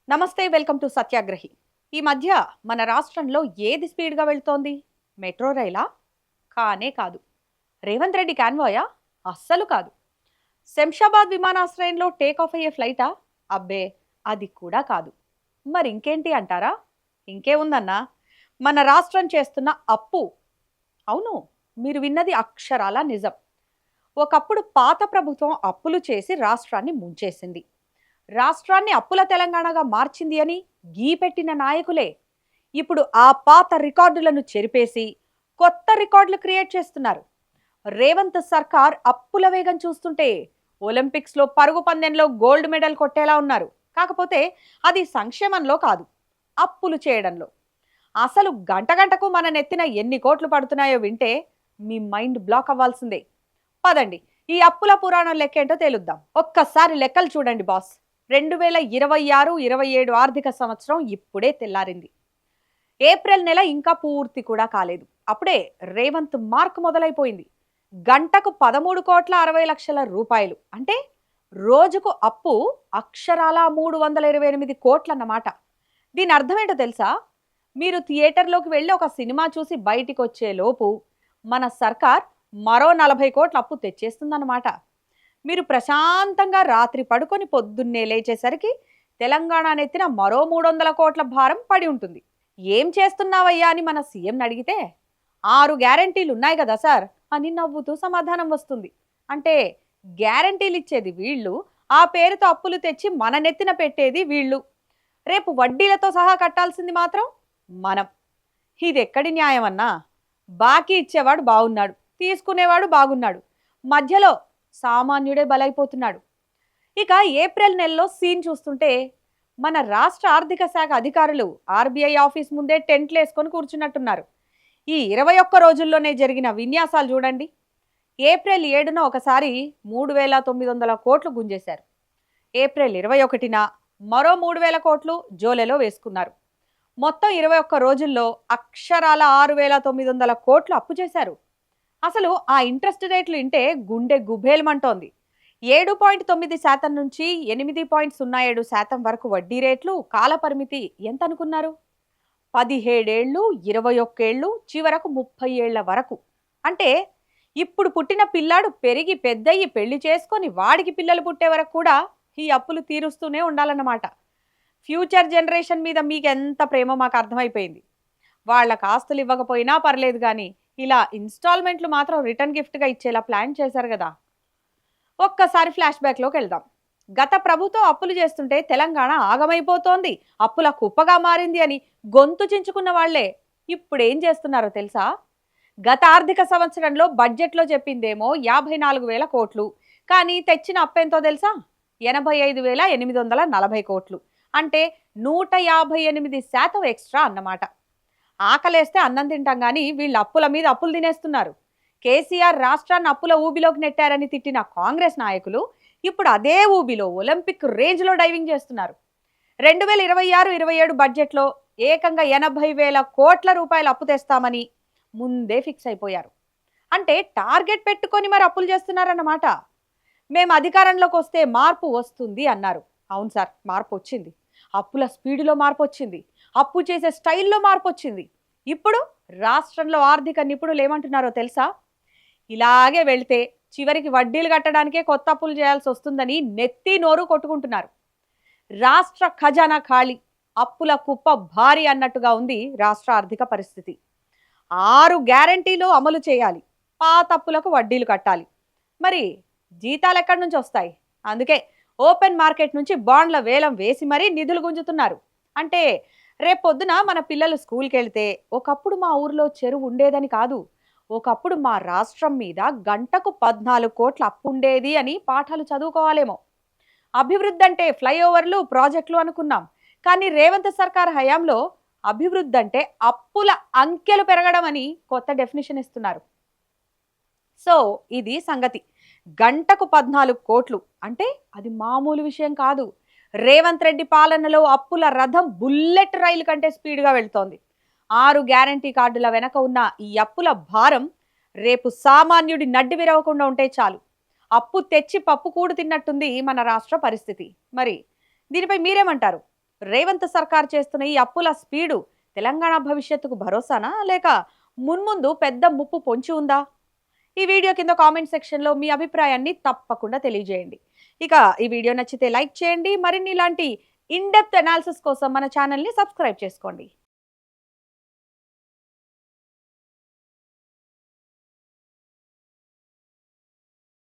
నమస్తే, welcome to సత్యాగ్రహి. ఈ మధ్య మన రాష్ట్రంలో ఏది స్పీడ్గా వెళ్తోంది? Metro Raila? కానే కాదు. రేవంత్ రెడ్డి కాన్వాయా? అస్సలు కాదు. శంషాబాద్ విమానాశ్రయంలో టేక్ ఆఫ్ అయ్యే ఫ్లైటా? అబ్బే, అది కూడా కాదు. మరి ఇంకేంటి అంటారా? ఇంకే ఉందన్నా, మన రాష్ట్రం చేస్తున్న అప్పు. అవును, మీరు విన్నది అక్షరాల నిజం. ఒకప్పుడు పాత ప్రభుత్వం అప్పులు చేసి రాష్ట్రాన్ని ముంచేసింది. రాష్ట్రాన్ని అప్పుల తెలంగాణగా మార్చింది అని గీపెట్టిన నాయకులే ఇప్పుడు ఆ పాత రికార్డులను చెరిపేసి కొత్త రికార్డులు క్రియేట్ చేస్తున్నారు. రేవంత్ సర్కార్ అప్పుల వేగం చూస్తుంటే ఒలింపిక్స్లో పరుగు పందెంలో గోల్డ్ మెడల్ కొట్టేలా ఉన్నారు. కాకపోతే అది సంక్షేమంలో కాదు, అప్పులు చేయడంలో. అసలు గంట గంటకు మన నెత్తిన ఎన్ని కోట్లు పడుతున్నాయో వింటే మీ మైండ్ బ్లాక్ అవ్వాల్సిందే. పదండి, ఈ అప్పుల పురాణం లెక్కేంటో తేలుద్దాం. ఒక్కసారి లెక్కలు చూడండి బాస్. 2026-27 ఆర్థిక సంవత్సరం ఇప్పుడే తెల్లారింది. ఏప్రిల్ నెల ఇంకా పూర్తి కూడా కాలేదు. అప్పుడే రేవంత్ మార్క్ మొదలైపోయింది. గంటకు 13,60,00,000 రూపాయలు అంటే రోజుకు అప్పు అక్షరాల 328 కోట్లన్నమాట. దీని అర్థం ఏంటో తెలుసా? మీరు థియేటర్లోకి వెళ్ళి ఒక సినిమా చూసి బయటికి వచ్చే లోపు మన సర్కార్ మరో 40 కోట్ల అప్పు తెచ్చేస్తుందన్నమాట. మీరు ప్రశాంతంగా రాత్రి పడుకొని పొద్దున్నే లేచేసరికి తెలంగాణ నెత్తిన మరో 300 కోట్ల భారం పడి ఉంటుంది. ఏం చేస్తున్నావయ్యా అని మన సీఎంని అడిగితే 6 గ్యారంటీలు ఉన్నాయి కదా సార్ అని నవ్వుతూ సమాధానం వస్తుంది. అంటే గ్యారంటీలు ఇచ్చేది వీళ్ళు, ఆ పేరుతో అప్పులు తెచ్చి మన నెత్తిన పెట్టేది వీళ్ళు. రేపు వడ్డీలతో సహా కట్టాల్సింది మాత్రం మనం. ఇది ఎక్కడి న్యాయం అన్నా? బాకీ ఇచ్చేవాడు బాగున్నాడు, తీసుకునేవాడు బాగున్నాడు, మధ్యలో సామాన్యుడే బలైపోతున్నాడు. ఇక ఏప్రిల్ నెలలో సీన్ చూస్తుంటే మన రాష్ట్ర ఆర్థిక శాఖ అధికారులు ఆర్బీఐ ఆఫీస్ ముందే టెంట్లు వేసుకొని కూర్చున్నట్టున్నారు. ఈ 21 రోజుల్లోనే జరిగిన విన్యాసాలు చూడండి. ఏప్రిల్ 7న ఒకసారి 3,900 కోట్లు గుంజేశారు. ఏప్రిల్ 21న మరో 3,000 కోట్లు జోలెలో వేసుకున్నారు. మొత్తం 21 రోజుల్లో అక్షరాల 6,900 కోట్లు అప్పు చేశారు. అసలు ఆ ఇంట్రెస్ట్ రేట్లు వింటే గుండె గుబేల్మంటోంది. 7.9% నుంచి 8.07% వరకు వడ్డీ రేట్లు. కాలపరిమితి ఎంత అనుకున్నారు? 17 ఏళ్ళు, 21 ఏళ్ళు, చివరకు 30 ఏళ్ల వరకు. అంటే ఇప్పుడు పుట్టిన పిల్లాడు పెరిగి పెద్దయ్యి పెళ్లి చేసుకొని వాడికి పిల్లలు పుట్టే వరకు కూడా ఈ అప్పులు తీరుస్తూనే ఉండాలన్నమాట. ఫ్యూచర్ జనరేషన్ మీద మీకు ఎంత ప్రేమో మాకు అర్థమైపోయింది. వాళ్ళకి ఆస్తులు ఇవ్వకపోయినా పర్లేదు కానీ ఇలా ఇన్స్టాల్మెంట్లు మాత్రం రిటర్న్ గిఫ్ట్గా ఇచ్చేలా ప్లాన్ చేశారు కదా. ఒక్కసారి ఫ్లాష్ బ్యాక్లోకి వెళ్దాం. గత ప్రభుత్వం అప్పులు చేస్తుంటే తెలంగాణ ఆగమైపోతోంది, అప్పుల కుప్పగా మారింది అని గొంతు చించుకున్న వాళ్లే ఇప్పుడు ఏం చేస్తున్నారో తెలుసా? గత ఆర్థిక సంవత్సరంలో బడ్జెట్లో చెప్పిందేమో 54,000 కోట్లు, కానీ తెచ్చిన అప్పెంతో తెలుసా? 85,840 కోట్లు. అంటే 158% ఎక్స్ట్రా అన్నమాట. ఆకలేస్తే అన్నం తింటాం కానీ వీళ్ళు అప్పుల మీద అప్పులు తినేస్తున్నారు. కేసీఆర్ రాష్ట్రాన్ని అప్పుల ఊబిలోకి నెట్టారని తిట్టిన కాంగ్రెస్ నాయకులు ఇప్పుడు అదే ఊబిలో ఒలింపిక్ రేంజ్లో డైవింగ్ చేస్తున్నారు. 2026-27 బడ్జెట్లో ఏకంగా 80,000 కోట్ల రూపాయలు అప్పు తెస్తామని ముందే ఫిక్స్ అయిపోయారు. అంటే టార్గెట్ పెట్టుకొని మరి అప్పులు చేస్తున్నారన్నమాట. మేము అధికారంలోకి వస్తే మార్పు వస్తుంది అన్నారు. అవును సార్, మార్పు వచ్చింది. అప్పుల స్పీడులో మార్పు వచ్చింది, అప్పు చేసే స్టైల్లో మార్పు వచ్చింది. ఇప్పుడు రాష్ట్రంలో ఆర్థిక నిపుణులు ఏమంటున్నారో తెలుసా? ఇలాగే వెళ్తే చివరికి వడ్డీలు కట్టడానికే కొత్త అప్పులు చేయాల్సి వస్తుందని నెత్తి నోరు కొట్టుకుంటున్నారు. రాష్ట్ర ఖజానా ఖాళీ, అప్పుల కుప్ప భారీ అన్నట్టుగా ఉంది రాష్ట్ర ఆర్థిక పరిస్థితి. 6 గ్యారంటీలు అమలు చేయాలి, పాత అప్పులకు వడ్డీలు కట్టాలి. మరి జీతాలు ఎక్కడి నుంచి వస్తాయి? అందుకే ఓపెన్ మార్కెట్ నుంచి బాండ్ల వేలం వేసి మరీ నిధులు గుంజుతున్నారు. అంటే రేపొద్దున మన పిల్లలు స్కూల్కి వెళ్తే ఒకప్పుడు మా ఊర్లో చెరువు ఉండేదని కాదు, ఒకప్పుడు మా రాష్ట్రం మీద గంటకు 14 కోట్ల అప్పు ఉండేది అని పాఠాలు చదువుకోవాలేమో. అభివృద్ధి అంటే ఫ్లైఓవర్లు, ప్రాజెక్టులు అనుకున్నాం. కానీ రేవంత్ సర్కార్ హయాంలో అభివృద్ధి అంటే అప్పుల అంకెలు పెరగడం అని కొత్త డెఫినేషన్ ఇస్తున్నారు. సో ఇది సంగతి. గంటకు 14 కోట్లు అంటే అది మామూలు విషయం కాదు. రేవంత్ రెడ్డి పాలనలో అప్పుల రథం బుల్లెట్ రైలు కంటే స్పీడ్గా వెళ్తోంది. 6 గ్యారంటీ కార్డుల వెనక ఉన్న ఈ అప్పుల భారం రేపు సామాన్యుడి నడ్డి విరవకుండా ఉంటే చాలు. అప్పు తెచ్చి పప్పు కూడు తిన్నట్టుంది మన రాష్ట్ర పరిస్థితి. మరి దీనిపై మీరేమంటారు? రేవంత్ సర్కార్ చేస్తున్న ఈ అప్పుల స్పీడు తెలంగాణ భవిష్యత్తుకు భరోసానా లేక మున్ముందు పెద్ద ముప్పు పొంచి ఉందా? ఈ వీడియో కింద కామెంట్ సెక్షన్లో మీ అభిప్రాయాన్ని తప్పకుండా తెలియజేయండి. ఇక ఈ వీడియో నచ్చితే లైక్ చేయండి. మరిన్ని ఇలాంటి ఇన్ డెప్త్ అనాలిసిస్ కోసం మన ఛానల్ని సబ్స్క్రైబ్ చేసుకోండి.